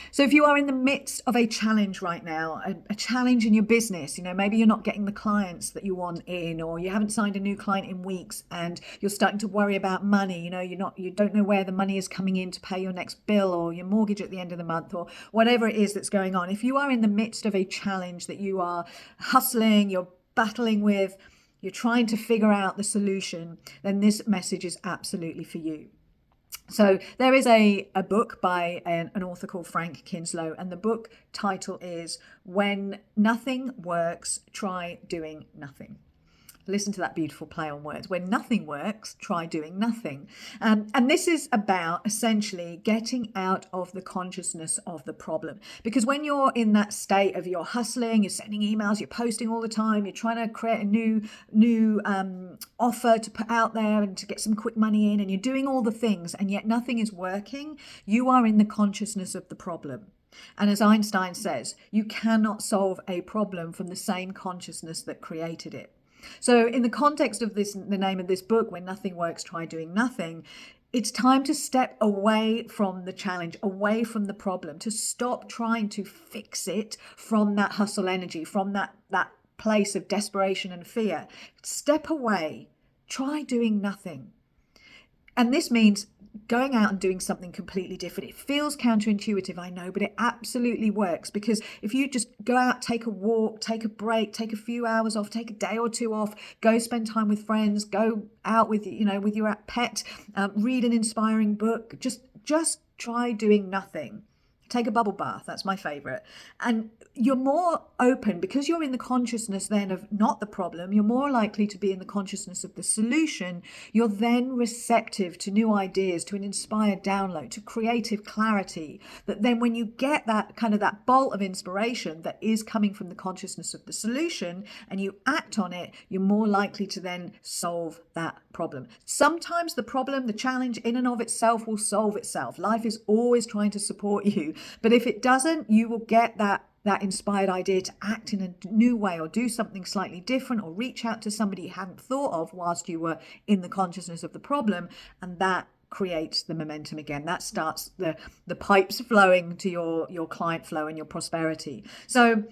So if you are in the midst of a challenge right now, a challenge in your business, maybe you're not getting the clients that you want in, or you haven't signed a new client in weeks and you're starting to worry about money, you don't know where the money is coming in to pay your next bill or your mortgage at the end of the month or whatever it is that's going on. If you are in the midst of a challenge that you are hustling, you're battling with, you're trying to figure out the solution, then this message is absolutely for you. So there is a book by an author called Frank Kinslow, and the book title is When Nothing Works, Try Doing Nothing. Listen to that beautiful play on words. When nothing works, try doing nothing. And this is about essentially getting out of the consciousness of the problem. Because when you're in that state of you're hustling, you're sending emails, you're posting all the time, you're trying to create a new offer to put out there and to get some quick money in, and you're doing all the things, and yet nothing is working, you are in the consciousness of the problem. And as Einstein says, you cannot solve a problem from the same consciousness that created it. So in the context of this, the name of this book, When Nothing Works, Try Doing Nothing, it's time to step away from the challenge, away from the problem, to stop trying to fix it from that hustle energy, from that place of desperation and fear. Step away, try doing nothing. And this means going out and doing something completely different. It feels counterintuitive, I know, but it absolutely works, because if you just go out, take a walk, take a break, take a few hours off, take a day or two off, go spend time with friends, go out with your pet, read an inspiring book, just try doing nothing. Take a bubble bath, that's my favorite. And you're more open, because you're in the consciousness then of not the problem, you're more likely to be in the consciousness of the solution. You're then receptive to new ideas, to an inspired download, to creative clarity, that then when you get that bolt of inspiration that is coming from the consciousness of the solution and you act on it, you're more likely to then solve that problem. Sometimes the problem, the challenge in and of itself will solve itself. Life is always trying to support you. But if it doesn't, you will get that inspired idea to act in a new way, or do something slightly different, or reach out to somebody you hadn't thought of whilst you were in the consciousness of the problem. And that creates the momentum again. That starts the pipes flowing to your client flow and your prosperity. So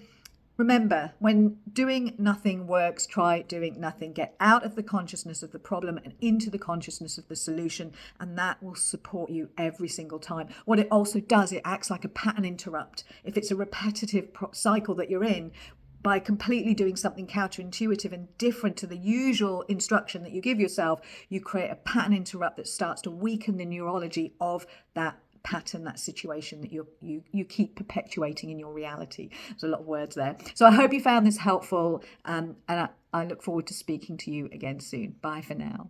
remember, when doing nothing works, try doing nothing. Get out of the consciousness of the problem and into the consciousness of the solution, and that will support you every single time. What it also does, it acts like a pattern interrupt. If it's a repetitive cycle that you're in, by completely doing something counterintuitive and different to the usual instruction that you give yourself, you create a pattern interrupt that starts to weaken the neurology of that pattern, that situation that you keep perpetuating in your reality. There's a lot of words there. So I hope you found this helpful, and I look forward to speaking to you again soon. Bye for now.